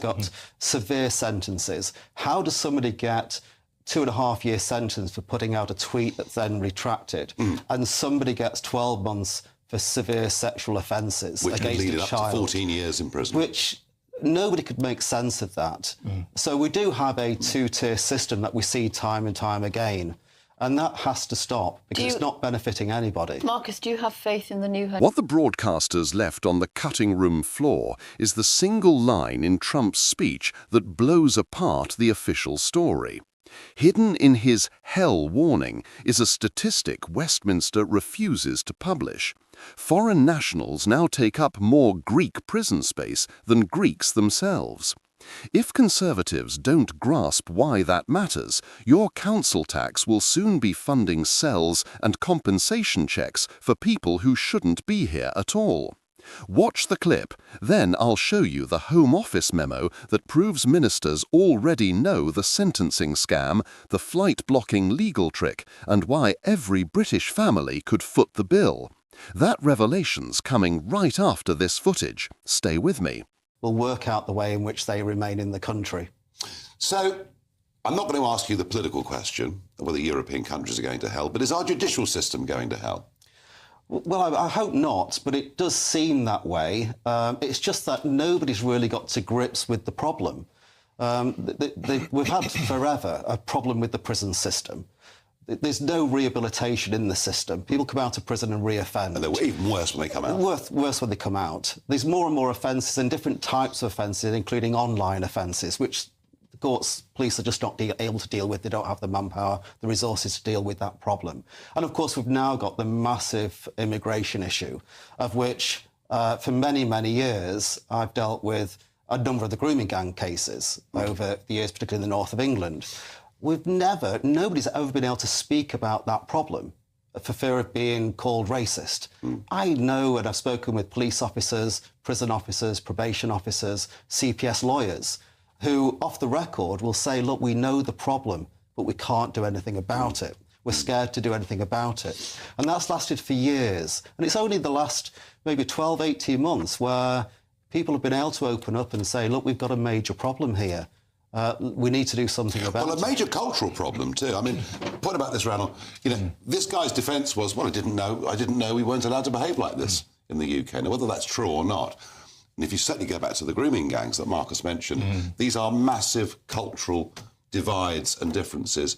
got severe sentences. How does somebody get 2.5-year sentence for putting out a tweet that's then retracted, and somebody gets 12 months for severe sexual offences against a child? Which can lead up to 14 years in prison. Which nobody could make sense of that. So we do have a two-tier system that we see time and time again. And that has to stop, because it's not benefiting anybody. Marcus, do you have faith in the new Home? What the broadcasters left on the cutting room floor is the single line in Trump's speech that blows apart the official story. Hidden in his hell warning is a statistic Westminster refuses to publish. Foreign nationals now take up more Greek prison space than Greeks themselves. If Conservatives don't grasp why that matters, your council tax will soon be funding cells and compensation checks for people who shouldn't be here at all. Watch the clip, then I'll show you the Home Office memo that proves ministers already know the sentencing scam, the flight-blocking legal trick, and why every British family could foot the bill. That revelation's coming right after this footage. Stay with me. Will work out the way in which they remain in the country. So, I'm not going to ask you the political question of whether European countries are going to hell, but is our judicial system going to hell? Well, I hope not, but it does seem that way. It's just that nobody's really got to grips with the problem. We've had forever a problem with the prison system. There's no rehabilitation in the system. People come out of prison and re-offend. And they're even worse when they come out. Worse when they come out. There's more and more offences and different types of offences, including online offences, which the courts, police are just not able to deal with. They don't have the manpower, the resources to deal with that problem. And of course, we've now got the massive immigration issue, of which for many, many years, I've dealt with a number of the grooming gang cases over the years, particularly in the north of England. Nobody's ever been able to speak about that problem for fear of being called racist. I know, and I've spoken with police officers, prison officers, probation officers, CPS lawyers, who, off the record, will say, look, we know the problem, but we can't do anything about it. We're scared to do anything about it. And that's lasted for years. And it's only the last maybe 12, 18 months where people have been able to open up and say, look, we've got a major problem here. We need to do something about it. Well, a major cultural problem too. I mean, point about this, Randall. You know, this guy's defence was, well, I didn't know we weren't allowed to behave like this in the UK. Now, whether that's true or not, and if you certainly go back to the grooming gangs that Marcus mentioned, these are massive cultural divides and differences.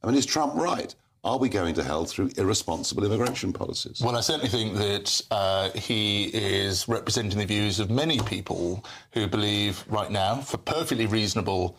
I mean, is Trump right? Are we going to hell through irresponsible immigration policies? Well, I certainly think that he is representing the views of many people who believe right now, for perfectly reasonable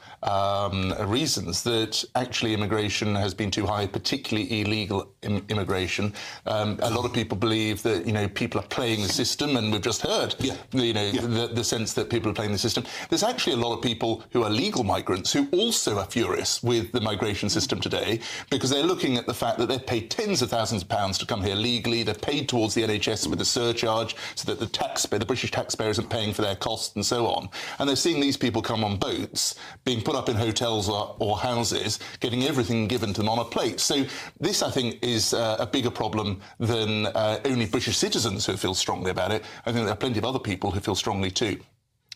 reasons, that actually immigration has been too high, particularly illegal immigration. A lot of people believe that, you know, people are playing the system, and we've just heard, the sense that people are playing the system. There's actually a lot of people who are legal migrants who also are furious with the migration system today, because they're looking at the fact that they've paid tens of thousands of pounds to come here legally. They're paid towards the NHS with a surcharge so that the British taxpayer isn't paying for their costs and so on. And they're seeing these people come on boats, being put up in hotels or houses, getting everything given to them on a plate. So this, I think, is a bigger problem than only British citizens who feel strongly about it. I think there are plenty of other people who feel strongly too.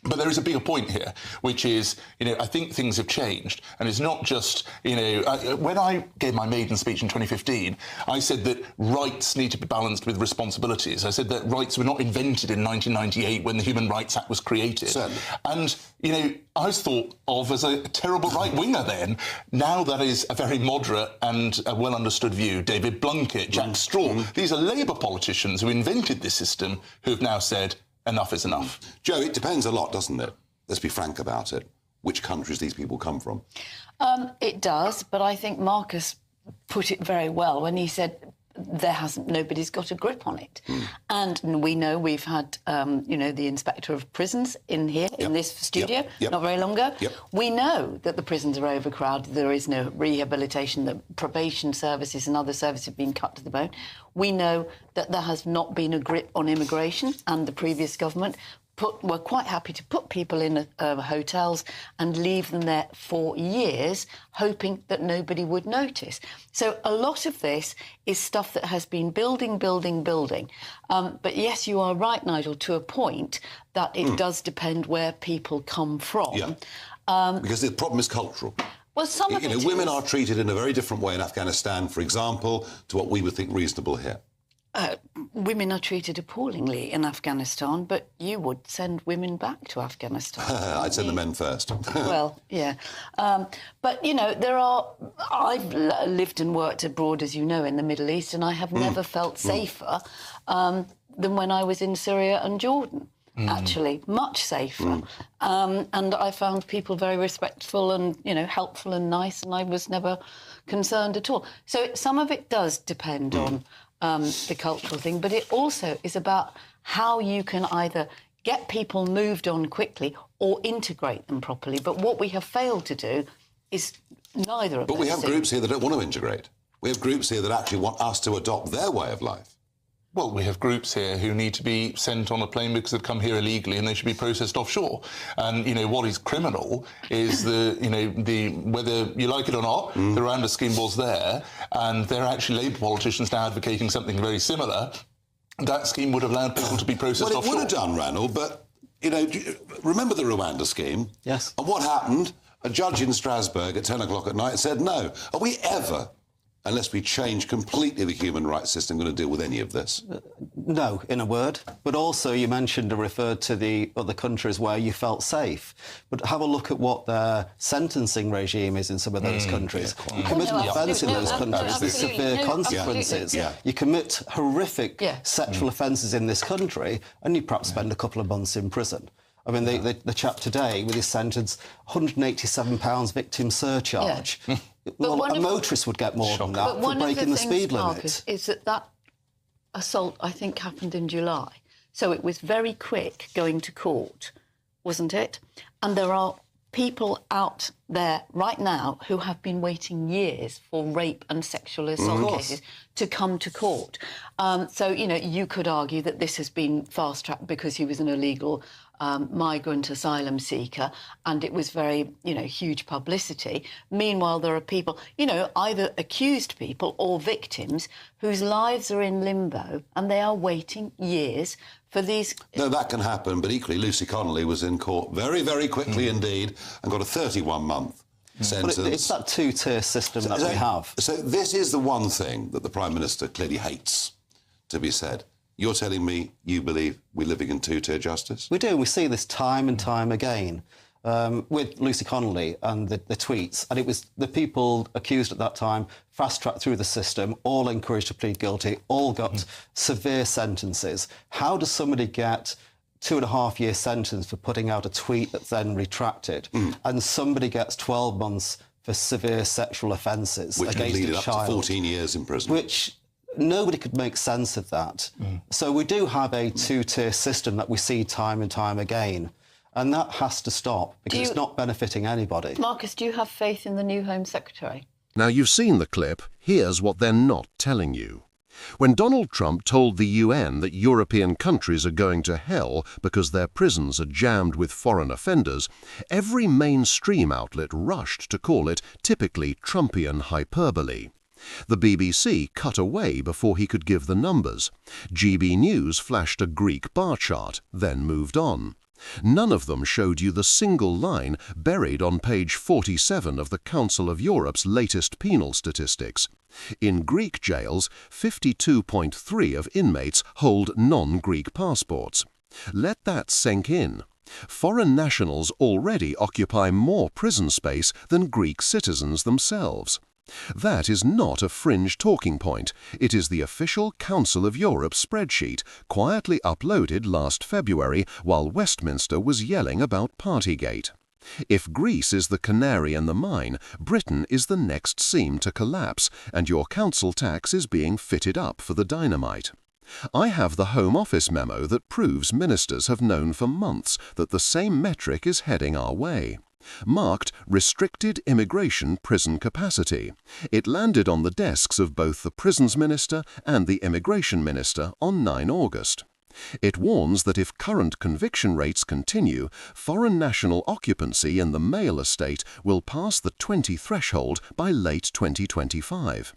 But there is a bigger point here, which is, you know, I think things have changed. And it's not just, you know, when I gave my maiden speech in 2015, I said that rights need to be balanced with responsibilities. I said that rights were not invented in 1998 when the Human Rights Act was created. Certainly. And, you know, I was thought of as a terrible right-winger then. Now that is a very moderate and a well-understood view. David Blunkett, Jack Straw. These are Labour politicians who invented this system who have now said, enough is enough. Joe, it depends a lot, doesn't it? Let's be frank about it. Which countries these people come from? It does, but I think Marcus put it very well when he said nobody's got a grip on it. And we know we've had, you know, the Inspector of Prisons in here, in this studio, not very long ago. We know that the prisons are overcrowded, there is no rehabilitation, the probation services and other services have been cut to the bone. We know that there has not been a grip on immigration and the previous government. were quite happy to put people in hotels and leave them there for years, hoping that nobody would notice. So a lot of this is stuff that has been building. But yes, you are right, Nigel, to a point that it does depend where people come from. Yeah. Because the problem is cultural. Well, some of it women are treated in a very different way in Afghanistan, for example, to what we would think reasonable here. Women are treated appallingly in Afghanistan, but you would send women back to Afghanistan. I'd send the men first. Well, yeah. But, you know, I've lived and worked abroad, as you know, in the Middle East, and I have never felt safer than when I was in Syria and Jordan. Actually, much safer. And I found people very respectful and, you know, helpful and nice, and I was never concerned at all. So some of it does depend on the cultural thing, but it also is about how you can either get people moved on quickly or integrate them properly. But what we have failed to do is neither of those. But we have groups here that don't want to integrate. We have groups here that actually want us to adopt their way of life. Well, we have groups here who need to be sent on a plane because they've come here illegally and they should be processed offshore. And, you know, what is criminal is whether you like it or not, the Rwanda scheme was there, and there are actually Labour politicians now advocating something very similar. That scheme would have allowed people to be processed offshore. Well, it would have done, Ranald, but, you know, remember the Rwanda scheme? Yes. And what happened? A judge in Strasbourg at 10 o'clock at night said, no. Are we ever, unless we change completely the human rights system, going to deal with any of this? No, in a word. But also you mentioned or referred to the other countries where you felt safe. But have a look at what their sentencing regime is in some of those countries. You commit an offence in those countries, there's severe consequences. You commit horrific sexual offences in this country and you perhaps spend a couple of months in prison. I mean, the chap today, with his sentence, £187 victim surcharge. Well, a motorist would get more than that for breaking the speed limit. Marcus, is that assault, I think, happened in July. So it was very quick going to court, wasn't it? And there are people out there right now who have been waiting years for rape and sexual assault cases to come to court. So, you know, you could argue that this has been fast-tracked because he was an illegal migrant asylum seeker, and it was very, you know, huge publicity. Meanwhile, there are people, you know, either accused people or victims whose lives are in limbo and they are waiting years for these... No, that can happen, but equally, Lucy Connolly was in court very, very quickly indeed and got a 31-month sentence. But it's that two-tier system that we have. So this is the one thing that the Prime Minister clearly hates to be said. You're telling me you believe we're living in two-tier justice? We do. We see this time and time again with Lucy Connolly and the tweets. And it was the people accused at that time, fast-tracked through the system, all encouraged to plead guilty, all got severe sentences. How does somebody get 2.5-year sentence for putting out a tweet that's then retracted, and somebody gets 12 months for severe sexual offences which against could lead a up child? to 14 years in prison. Which... nobody could make sense of that. So we do have a two-tier system that we see time and time again. And that has to stop because it's not benefiting anybody. Marcus, do you have faith in the new Home Secretary? Now, you've seen the clip. Here's what they're not telling you. When Donald Trump told the UN that European countries are going to hell because their prisons are jammed with foreign offenders, every mainstream outlet rushed to call it typically Trumpian hyperbole. The BBC cut away before he could give the numbers. GBNews flashed a Greek bar chart, then moved on. None of them showed you the single line buried on page 47 of the Council of Europe's latest penal statistics. In Greek jails, 52.3% of inmates hold non-Greek passports. Let that sink in. Foreign nationals already occupy more prison space than Greek citizens themselves. That is not a fringe talking point. It is the official Council of Europe spreadsheet, quietly uploaded last February while Westminster was yelling about Partygate. If Greece is the canary in the mine, Britain is the next seam to collapse, and your council tax is being fitted up for the dynamite. I have the Home Office memo that proves ministers have known for months that the same metric is heading our way. Marked Restricted Immigration Prison Capacity. It landed on the desks of both the Prisons Minister and the Immigration Minister on 9 August. It warns that if current conviction rates continue, foreign national occupancy in the male estate will pass the 20 threshold by late 2025.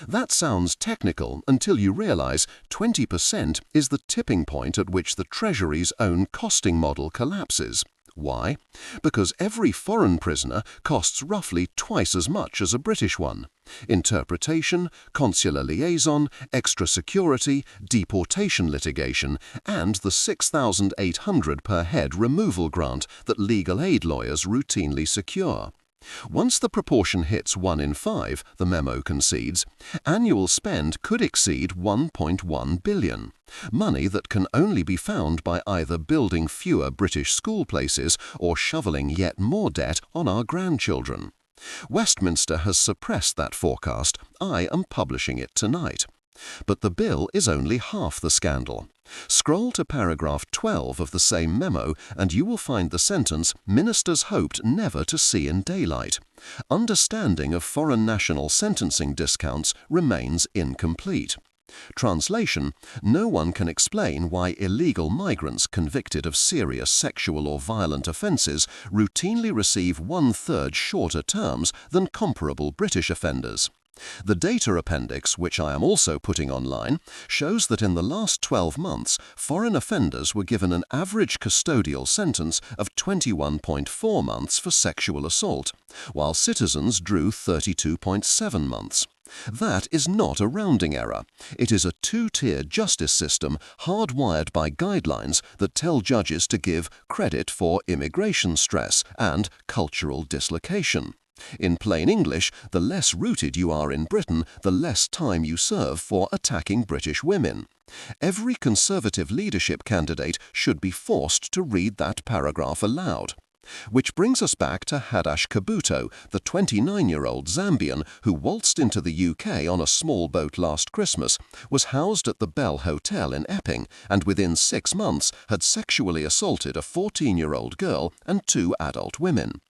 That sounds technical until you realise 20% is the tipping point at which the Treasury's own costing model collapses. Why? Because every foreign prisoner costs roughly twice as much as a British one. Interpretation, consular liaison, extra security, deportation litigation, and the $6,800 per head removal grant that legal aid lawyers routinely secure. Once the proportion hits 1 in 5, the memo concedes, annual spend could exceed $1.1 billion, money that can only be found by either building fewer British school places or shoveling yet more debt on our grandchildren. Westminster has suppressed that forecast. I am publishing it tonight. But the bill is only half the scandal. Scroll to paragraph 12 of the same memo and you will find the sentence ministers hoped never to see in daylight. Understanding of foreign national sentencing discounts remains incomplete. Translation: no one can explain why illegal migrants convicted of serious sexual or violent offences routinely receive 1/3 shorter terms than comparable British offenders. The data appendix, which I am also putting online, shows that in the last 12 months, foreign offenders were given an average custodial sentence of 21.4 months for sexual assault, while citizens drew 32.7 months. That is not a rounding error. It is a two-tier justice system hardwired by guidelines that tell judges to give credit for immigration stress and cultural dislocation. In plain English, the less rooted you are in Britain, the less time you serve for attacking British women. Every Conservative leadership candidate should be forced to read that paragraph aloud. Which brings us back to Hadash Kabuto, the 29-year-old Zambian who waltzed into the UK on a small boat last Christmas, was housed at the Bell Hotel in Epping, and within 6 months had sexually assaulted a 14-year-old girl and 2 adult women.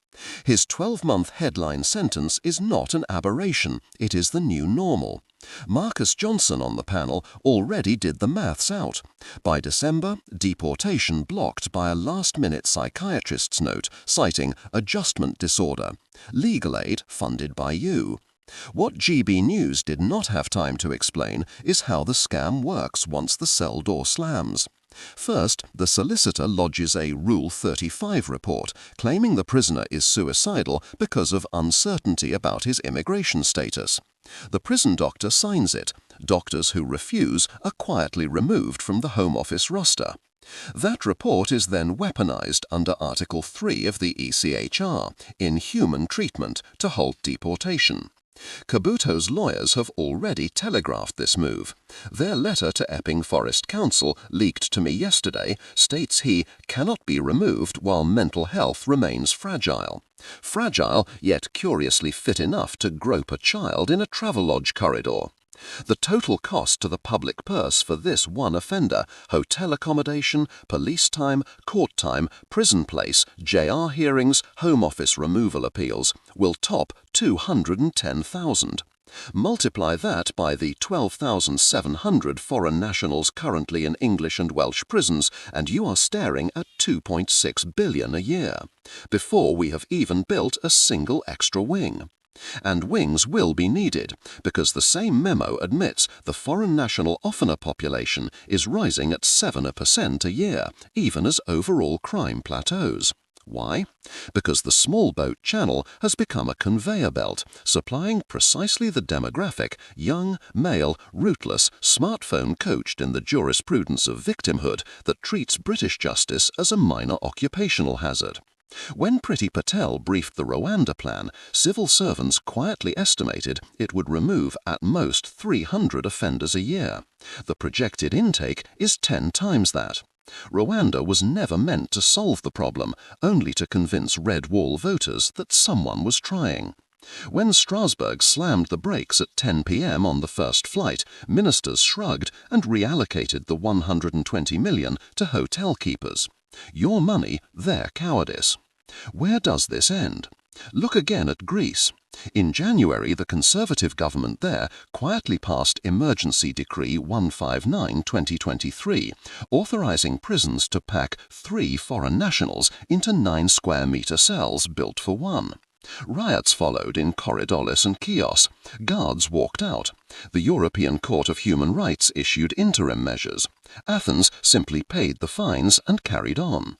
His 12-month headline sentence is not an aberration, it is the new normal. Marcus Johnson on the panel already did the maths out. By December, deportation blocked by a last-minute psychiatrist's note citing adjustment disorder. Legal aid funded by you. What GBNews did not have time to explain is how the scam works once the cell door slams. First, the solicitor lodges a Rule 35 report claiming the prisoner is suicidal because of uncertainty about his immigration status. The prison doctor signs it. Doctors who refuse are quietly removed from the Home Office roster. That report is then weaponized under Article 3 of the ECHR, inhuman treatment, to halt deportation. Kabuto's lawyers have already telegraphed this move. Their letter to Epping Forest Council, leaked to me yesterday, states he cannot be removed while mental health remains fragile. Fragile, yet curiously fit enough to grope a child in a Travelodge corridor. The total cost to the public purse for this one offender, hotel accommodation, police time, court time, prison place, JR hearings, Home Office removal appeals, will top $210,000. Multiply that by the 12,700 foreign nationals currently in English and Welsh prisons, and you are staring at $2.6 billion a year, before we have even built a single extra wing. And wings will be needed, because the same memo admits the foreign national offender population is rising at 7% a year, even as overall crime plateaus. Why? Because the small boat channel has become a conveyor belt, supplying precisely the demographic, young, male, rootless, smartphone-coached in the jurisprudence of victimhood that treats British justice as a minor occupational hazard. When Priti Patel briefed the Rwanda plan, civil servants quietly estimated it would remove at most 300 offenders a year. The projected intake is 10 times that. Rwanda was never meant to solve the problem, only to convince Red Wall voters that someone was trying. When Strasbourg slammed the brakes at 10 p.m. on the first flight, ministers shrugged and reallocated the $120 million to hotel keepers. Your money, their cowardice. Where does this end? Look again at Greece. In January, the Conservative government there quietly passed Emergency Decree 159/2023, authorising prisons to pack 3 foreign nationals into 9-square-metre cells built for one. Riots followed in Korydallos and Chios. Guards walked out. The European Court of Human Rights issued interim measures. Athens simply paid the fines and carried on.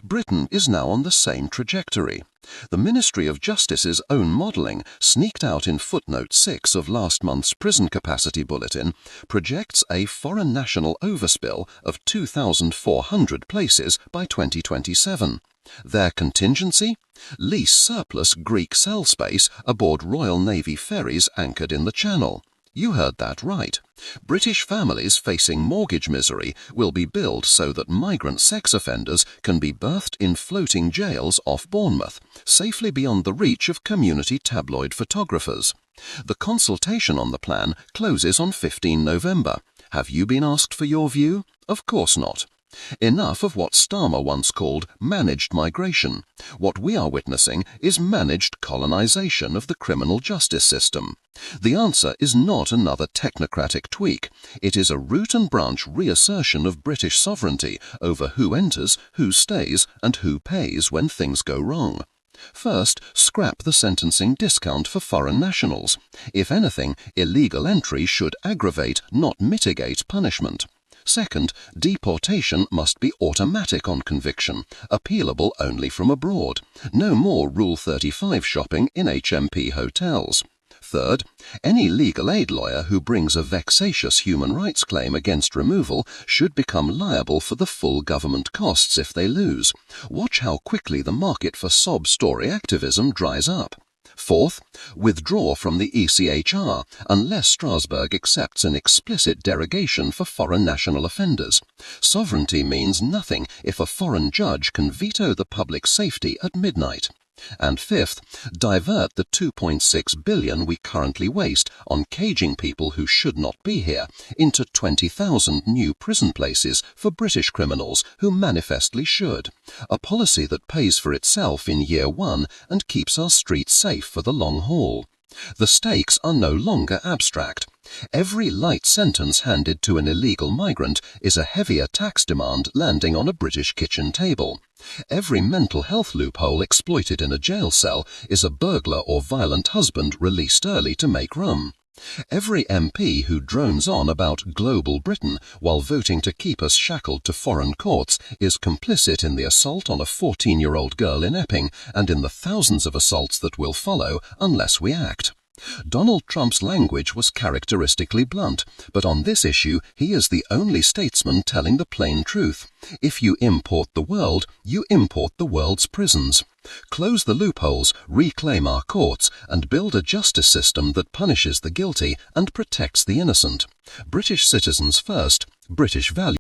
Britain is now on the same trajectory. The Ministry of Justice's own modelling, sneaked out in footnote 6 of last month's prison capacity bulletin, projects a foreign national overspill of 2,400 places by 2027. Their contingency? Lease surplus Greek cell space aboard Royal Navy ferries anchored in the Channel. You heard that right. British families facing mortgage misery will be billed so that migrant sex offenders can be berthed in floating jails off Bournemouth, safely beyond the reach of community tabloid photographers. The consultation on the plan closes on 15 November. Have you been asked for your view? Of course not. Enough of what Starmer once called managed migration. What we are witnessing is managed colonisation of the criminal justice system. The answer is not another technocratic tweak. It is a root and branch reassertion of British sovereignty over who enters, who stays, and who pays when things go wrong. First, scrap the sentencing discount for foreign nationals. If anything, illegal entry should aggravate, not mitigate, punishment. Second, deportation must be automatic on conviction, appealable only from abroad. No more Rule 35 shopping in HMP hotels. Third, any legal aid lawyer who brings a vexatious human rights claim against removal should become liable for the full government costs if they lose. Watch how quickly the market for sob-story activism dries up. Fourth, withdraw from the ECHR unless Strasbourg accepts an explicit derogation for foreign national offenders. Sovereignty means nothing if a foreign judge can veto the public safety at midnight. And fifth, divert the 2.6 billion we currently waste on caging people who should not be here into 20,000 new prison places for British criminals who manifestly should. A policy that pays for itself in year one and keeps our streets safe for the long haul. The stakes are no longer abstract. Every light sentence handed to an illegal migrant is a heavier tax demand landing on a British kitchen table. Every mental health loophole exploited in a jail cell is a burglar or violent husband released early to make room. Every MP who drones on about global Britain while voting to keep us shackled to foreign courts is complicit in the assault on a 14-year-old girl in Epping and in the thousands of assaults that will follow unless we act. Donald Trump's language was characteristically blunt, but on this issue he is the only statesman telling the plain truth. If you import the world, you import the world's prisons. Close the loopholes, reclaim our courts, and build a justice system that punishes the guilty and protects the innocent. British citizens first, British values.